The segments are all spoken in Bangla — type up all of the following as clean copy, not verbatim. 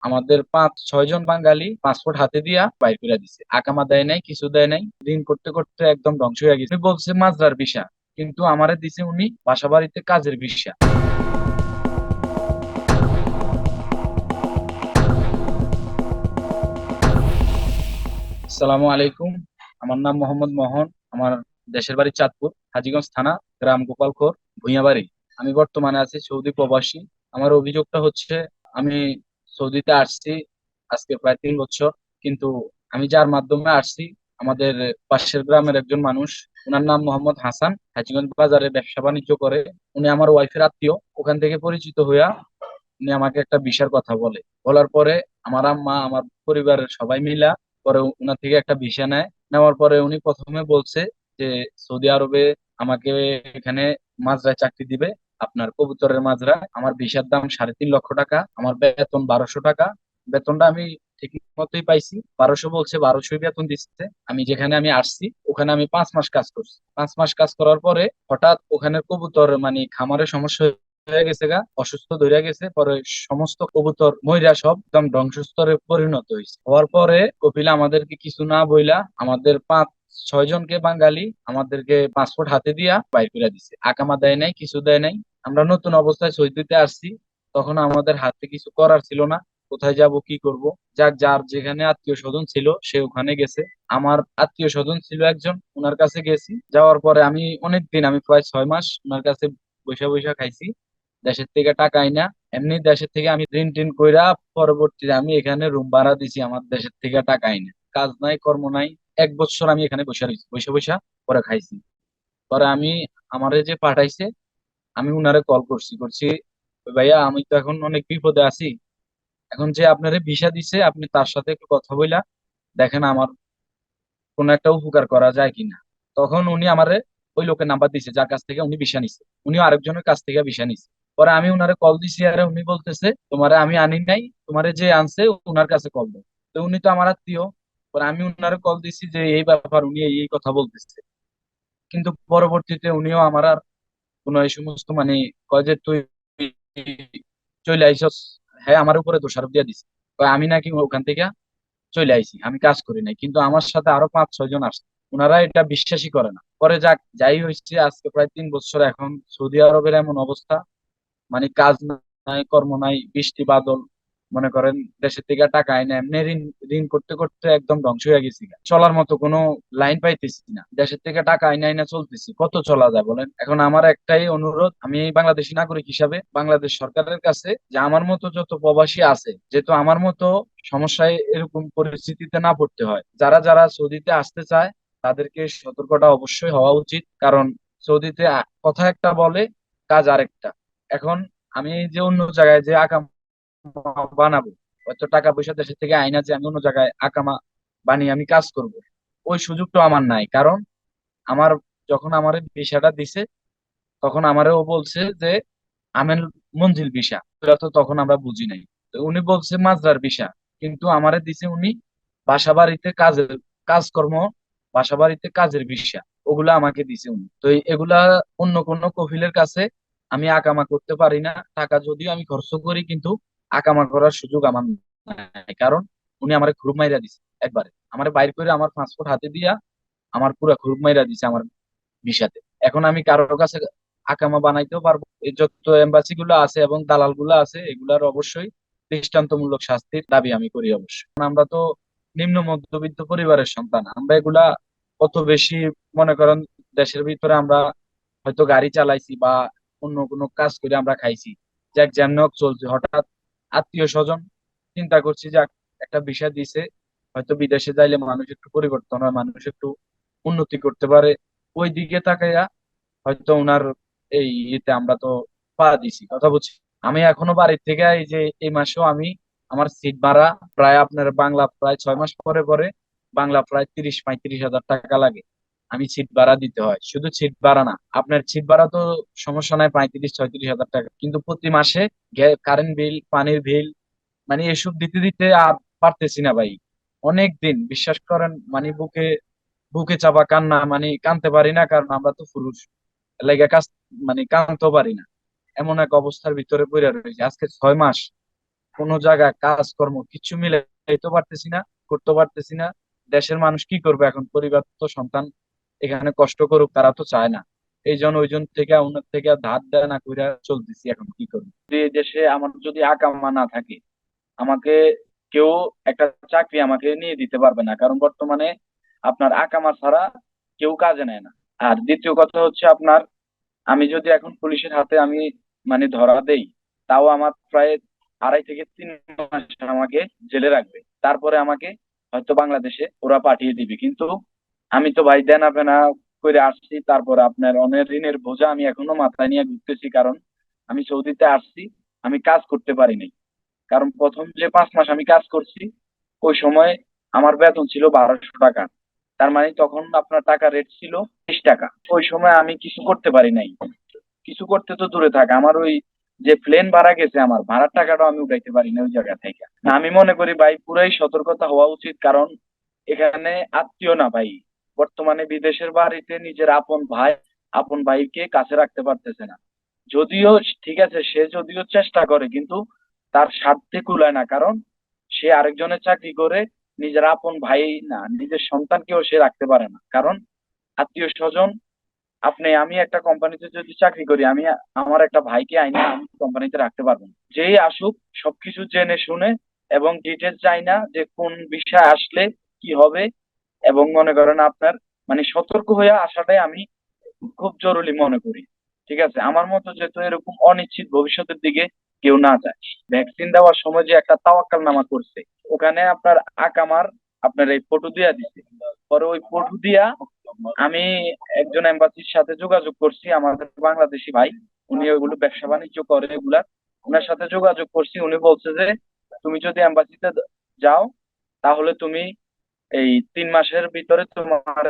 আমাদের 5-6 জন বাঙালি পাসপোর্ট হাতে দিয়া বাইর করে দিছে, আকামা দেয় নাই, কিছু দেয় নাই। দিন করতে করতে একদম ধ্বংস হয়ে গেছে। উনি বলছে মাজরার ভিসা, কিন্তু আমারে দিছে উনি বাসা বাড়িতে কাজের ভিসা। আসসালামু আলাইকুম। আমার নাম মোহাম্মদ মোহন। আমার দেশের বাড়ি চাঁদপুর, হাজীগঞ্জ থানা, গ্রাম গোপালখোর, ভূঁইয়াবাড়ি। আমি বর্তমানে আছি সৌদি প্রবাসী। আমার অভিযোগটা হচ্ছে, আমি সৌদিতে আসছি আজকে প্রায় 3 বছর। কিন্তু আমি যার মাধ্যমে আসছি, আমাদের পাশের গ্রামের একজন মানুষ, ওনার নাম মোহাম্মদ হাসান, হাজীগঞ্জ বাজারে ব্যবসা বাণিজ্য করে। উনি আমার ওয়াইফের আত্মীয়। ওখান থেকে পরিচিত হইয়া উনি আমাকে একটা ভিসার কথা বলে। বলার পরে আমার আম্মা, আমার পরিবারের সবাই মিলা পরে উনার থেকে একটা ভিসা নেয়। নেওয়ার পরে উনি প্রথমে বলছে যে সৌদি আরবে আমাকে এখানে মাজরায় চাকরি দিবে, আপনার কবুতরের মাজরায়। আমার ভিসার দাম 3.5 লক্ষ টাকা, আমার বেতন 1200 টাকা। বেতনটা আমি ঠিক মতোই পাইছি, 1200 বলছে, 1200 বেতন দিচ্ছে। আমি যেখানে আমি আসছি ওখানে আমি 5 মাস কাজ করছি। 5 মাস কাজ করার পরে হঠাৎ ওখানে কবুতর মানে খামারে সমস্যা হয়ে গেছে গা, অসুস্থ ধরে গেছে। পরে সমস্ত কবুতর মইরা সব একদম ধ্বংসস্তরে পরিণত হয়েছে। হওয়ার পরে কপিলা আমাদেরকে কিছু না বইলা আমাদের 5-6 জনকে বাঙালি আমাদেরকে পাসপোর্ট হাতে দিয়া বাইর করে দিছে, আকামা দেয় নাই, কিছু দেয় নাই। আমরা নতুন অবস্থায় সৌদিতে আসছি, তখন আমাদের হাতে কিছু করার ছিল না। কোথায় যাব, কি করব? যাক, যার যেখানে আত্মীয় স্বজন ছিল সে ওখানে গেছে। আমার আত্মীয় স্বজন ছিল একজন, ওনার কাছে গেছি। যাওয়ার পরে আমি অনেক দিন, আমি প্রায় 6 মাস ওনার কাছে বৈশা বৈশা খাইছি। দেশের থেকে টাকা আইনা, এমনি দেশের থেকে আমি ঋণ টিন কইরা পরবর্তীতে আমি এখানে রুম ভাড়া দিছি আমার দেশের থেকে টাকা আইনা। কাজ নাই, কর্ম নাই। 1 বছর আমি এখানে বসে রয়েছি, বসে বসে পরে খাইছি। পরে আমি, আমারে যে পাঠাইছে, আমি উনারে কল করছি করছি ভাইয়া আমি তো এখন অনেক বিপদে আছি। এখন যে আপনারে ভিসা দিছে, আপনি তার সাথে একটু কথা বইলা দেখেন আমার কোনো একটা উপকার করা যায় কিনা। তখন উনি আমারে ওই লোকের নাম্বার দিছে যার কাছ থেকে উনি ভিসা নিছে। উনিও আরেকজনের কাছ থেকে ভিসা নিছে। পরে আমি উনারে কল দিছি, আর উনি বলতেছে তোমারে আমি আনি নাই, তোমারে যে আনছে উনার কাছে কল দাও। তো উনি তো আমার আত্মীয়। পরে আমি উনারে কল দিছি যে এই ব্যাপার, উনি এই এই কথা বলতেছে। কিন্তু পরবর্তীতে উনিও আমার আর কোনো এই সমস্ত মানে কয় যে তুই চলে আইসস, হ্যাঁ আমার উপরে দোষারোপ দিয়ে দিছে। কয় আমি নাকি ওখান থেকে চলে আইছি, আমি কাজ করি নাই। কিন্তু আমার সাথে আরো 5-6 জন আসছে, ওনারা এটা বিশ্বাসই করে না। পরে যাক, যাই হয়েছে, আজকে প্রায় 3 বছর এখন সৌদি আরবের এমন অবস্থা, মানে কাজ নাই, কর্ম নাই, বৃষ্টি বাদল, মনে করেন দেশের থেকে টাকা আয় না, এমনি ঋণ ঋণ করতে করতে একদম ধ্বংস হয়ে গেছি গা। চলার মতো কোনো লাইন পাইতেছি না, দেশের থেকে টাকা আয় নাই না, চলতেছি কত চলা যায় বলেন? এখন আমার একটাই অনুরোধ, আমি বাংলাদেশী নাগরিক হিসাবে বাংলাদেশ সরকারের কাছে, যে আমার মতো যত প্রবাসী আছে, যেহেতু আমার মতো সমস্যায় এরকম পরিস্থিতিতে না পড়তে হয়, যারা যারা সৌদিতে আসতে চায় তাদেরকে সতর্কতা অবশ্যই হওয়া উচিত। কারণ সৌদিতে কথা একটা বলে, কাজ আরেকটা। এখন আমি যে অন্য জায়গায় যে আকামা বানাবো, হয়তো টাকা পয়সা দেশের থেকে আইনা যে আমি অন্য জায়গায় আকামা বানিয়ে আমি কাজ করব, ওই সুযোগটা আমার নাই। কারণ আমার, যখন আমার ভিসাটা দিছে তখন আমারও বলছে যে আমেল মঞ্জিল ভিসা, এটা তো তখন আমরা বুঝি নাই। তো উনি বলছে মাজরার ভিসা, কিন্তু আমারে দিছে উনি বাসা বাড়িতে কাজের, কাজকর্ম, বাসা বাড়িতে কাজের ভিসা। ওগুলা আমাকে দিছে উনি। তো এগুলা অন্য কোনো কফিলের কাছে আমি আকামা করতে পারি না। টাকা যদিও আমি খরচ করি, কিন্তু আকামা করার সুযোগ আমার নাই। কারণ উনি আমার গ্রুপ মাইরা দিছে একবারে, আমার বাইর করে আমার পাসপোর্ট হাতে দিয়া আমার পুরা গ্রুপ মাইরা দিছে আমার ভিসাতে। এখন আমি কারোর কাছে আকামা বানাইতেও পারবো। এই যত এম্বাসি গুলো আছে এবং দালাল গুলো আছে, এগুলার অবশ্যই দৃষ্টান্তমূলক শাস্তির দাবি আমি করি অবশ্যই। কারণ আমরা তো নিম্ন মধ্যবিত্ত পরিবারের সন্তান, আমরা এগুলা কত বেশি, মনে করেন দেশের ভিতরে আমরা হয়তো গাড়ি চালাইছি বা অন্য কোনো কাজ করে আমরা খাইছি, যাক যেমন হোক চলছে। হঠাৎ আত্মীয় স্বজন, চিন্তা করছি যে একটা বিষয় দিছে, হয়তো বিদেশে যাইলে মানুষ একটু পরিবর্তন হয়, মানুষ একটু উন্নতি করতে পারে, ওই দিকে তাকাইয়া হয়তো ওনার এই ইয়েতে আমরা তো পা দিছি, কথা বুঝছি। আমি এখনো বাড়ির থেকে এই যে এই মাসেও আমি, আমার সিট ভাড়া প্রায় আপনার বাংলা প্রায় 6 মাস পরে পরে বাংলা প্রায় 30-35 হাজার টাকা লাগে। আমি সিট ভাড়া দিতে হয়, শুধু সিট ভাড়া না, আপনার সিট ভাড়া তো সমস্যা নাই, 35-36 হাজার টাকা, কিন্তু প্রতি মাসে কারেন্ট বিল, পানির বিল, মানে এসব দিতে দিতে আর পারতেছি না ভাই। অনেক দিন, বিশ্বাস করেন, মানে বুকে বুকে চাপা কান্না, মানে কানতে পারি না, কারণ আমরা তো পুরুষ, লেগে কাজ, মানে কানতেও পারি না। এমন এক অবস্থার ভিতরে পড়ে রয়েছে আজকে 6 মাস। কোনো জায়গায় কাজকর্ম কিছু মিলাইতে পারতেছি না, করতে পারতেছি না। দেশের মানুষ কি করবে এখন? পরিবার তো সন্তান এখানে কষ্ট করুক, তারা তো চায় না। এই জন্য ওইজন থেকে অন্যের থেকে ধার দেনা না কইরা চলতেছি। এখন কি করবো? যদি এই দেশে আমার যদি আকামা না থাকে, আমাকে কেউ একটা চাকরি আমাকে নিয়ে দিতে পারবে না, কারণ বর্তমানে আপনার আকামা ছাড়া কেউ কাজে নেয় না। আর দ্বিতীয় কথা হচ্ছে আপনার, আমি যদি এখন পুলিশের হাতে আমি মানে ধরা দেই, তাও আমার প্রায় 2.5 থেকে 3 মাস আমাকে জেলে রাখবে। তারপরে আমাকে হয়তো বাংলাদেশে ওরা পাঠিয়ে দিবে। কিন্তু আমি তো ভাই দেনা ফেনা করে আসছি, তারপরে আপনার অনেক ঋণের বোঝা আমি এখনো মাথায় নিয়ে ঘুরতেছি। কারণ আমি সৌদিতে আসছি, আমি কাজ করতে পারি নাই। কারণ প্রথম যে 5 মাস আমি কাজ করছি, ওই সময় আমার বেতন ছিল 1200 টাকা। তার মানে তখন আপনার টাকা রেট ছিল 30 টাকা। ওই সময় আমি কিছু করতে পারি নাই। কিছু করতে তো দূরে থাক, আমার ওই যে প্লেন ভাড়া গেছে, আমার ভাড়ার টাকাটাও আমি উঠাইতে পারি না ওই জায়গা থেকে। না, আমি মনে করি ভাই পুরাই সতর্কতা হওয়া উচিত। কারণ এখানে আত্মীয় না ভাই, বর্তমানে বিদেশের বাড়িতে নিজের আপন ভাইকে কাছে রাখতে পারতেছে না। যদিও ঠিক আছে, সে যদিও চেষ্টা করে, কিন্তু তার স্বার্থে কুলায় না। কারণ সে আরেকজনের চাকরি করে, নিজের আপন ভাই না, নিজের সন্তানকেও সে রাখতে পারে না। কারণ আত্মীয় স্বজন, আমি একটা কোম্পানিতে যদি চাকরি করি, আমি আমার একটা ভাইকে আইনা আমি কোম্পানিতে রাখতে পারবো না। যেই আসুক সবকিছু জেনে শুনে এবং ডিটেলস চাই না যে কোন বিষয় আসলে কি হবে, এবং মনে করেন আপনার মানে সতর্ক হয়ে আসাটাই আমি খুব জরুরি মনে করি। ঠিক আছে, আমার মতো যেহেতু এরকম অনিশ্চিত ভবিষ্যতের দিকে কেউ না যায়। ভ্যাকসিন দেওয়ার সময় যে একটা তাওয়াক্কাল নামা করছে, ওখানে আপনার আকামার আপনার এই ফটো দিয়া দিছে। পরে ওই ফটো দিয়া আমি একজন এম্বাসির সাথে যোগাযোগ করছি, আমাদের বাংলাদেশি ভাই, উনি ওইগুলো ব্যবসা বাণিজ্য করে এগুলা। ওনার সাথে যোগাযোগ করছি, উনি বলছে যে তুমি যদি এম্বাসিতে যাও, তাহলে তুমি এই 3 মাসের ভিতরে তোমার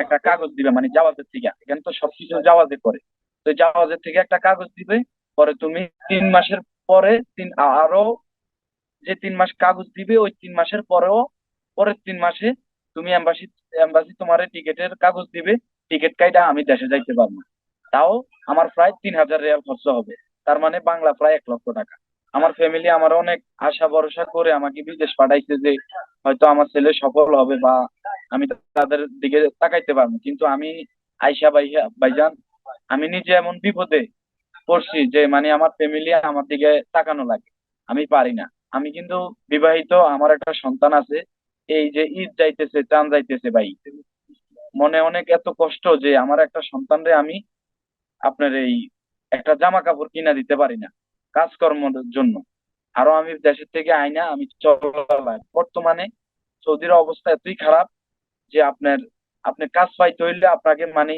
একটা কাগজ দিবে, মানে জাওয়াজের থেকে। এখানে তো সবকিছু জাওয়াজে করে, তো এই জাওয়াজের থেকে একটা কাগজ দিবে। পরে তুমি 3 মাসের পরে আরো যে 3 মাস কাগজ দিবে, ওই 3 মাসের পরেও পরের 3 মাসে তুমি এম্বাসি তোমার টিকেটের কাগজ দিবে। টিকিট কাইটা আমি দেশে যাইতে পারবো। তাও আমার প্রায় 3,000 রিয়াল খরচ হবে। তার মানে বাংলা প্রায় 1 লক্ষ টাকা। আমার ফ্যামিলি আমার অনেক আশা ভরসা করে আমাকে বিদেশ পাঠাইছে যে হয়তো আমার ছেলে সফল হবে বা আমি তাদের দিকে তাকাইতে পারবো। কিন্তু আমি আইসা ভাইজান, আমি নিজে এমন বিপদে পড়ছি যে মানে আমার ফ্যামিলি আমার দিকে তাকানো লাগে, আমি পারি না। আমি কিন্তু বিবাহিত, আমার একটা সন্তান আছে। এই যে ঈদ যাইতেছে, চাঁদ যাইতেছে ভাই, মনে অনেক এত কষ্ট যে আমার একটা সন্তানরে আমি আপনার এই একটা জামা কাপড় কিনা দিতে পারি না কাজকর্মের জন্য। আরো আমি দেশের থেকে আইনা আমি চলা বর্তমানে সৌদির অবস্থা এতই খারাপ যে আপনি কাজ পাইতে হইলে আপনাকে মানে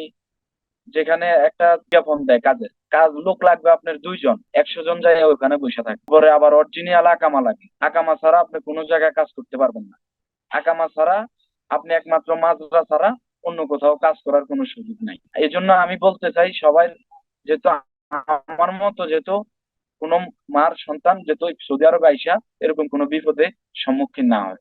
যেখানে একটা বিজ্ঞাপন দেয় কাজের, লোক লাগবে আপনার 2 জন, 100 জন যায় ওখানে বসে থাকে। পরে আবার অরিজিনাল আকামা লাগে, আকামা ছাড়া আপনি কোনো জায়গায় কাজ করতে পারবেন না। আকামা ছাড়া আপনি একমাত্র মাজরা ছাড়া অন্য কোথাও কাজ করার কোনো সুযোগ নাই। এই জন্য আমি বলতে চাই সবাই, যেহেতু আমার মতো যেহেতু কোনো মার সন্তান যেহেতু সৌদি আরবে আইসা এরকম কোনো বিপদে সম্মুখীন না হয়।